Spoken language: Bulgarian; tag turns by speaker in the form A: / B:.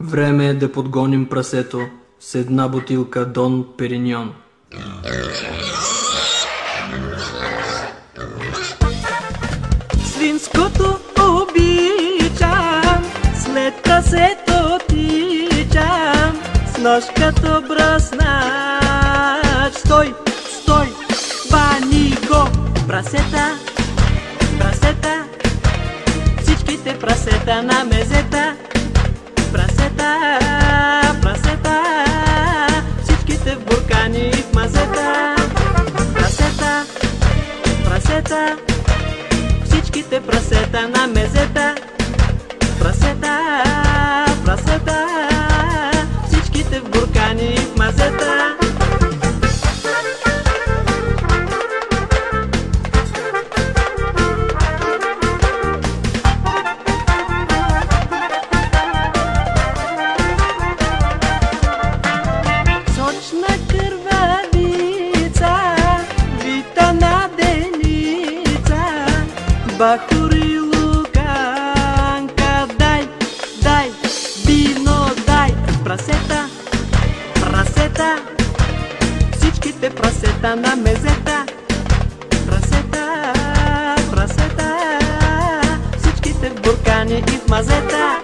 A: Време е да подгоним прасето с една бутилка Дон Периньон.
B: Свинското обичам, след прасето тичам, с нож като бръснач. Стой, стой, бани го! Прасета, прасета, всичките прасета на мезета. Прасета, прасета, всичките в буркани и в мазета. Прасета, прасета, всичките прасета на мезета. Прасета, прасета, всичките в буркани и в мазета. Сочна кървавица, вита на деница, бахури луканка, дай, дай, вино дай. Прасета, прасета, всичките прасета на мезета. Прасета, прасета, всичките в буркани и в мазета.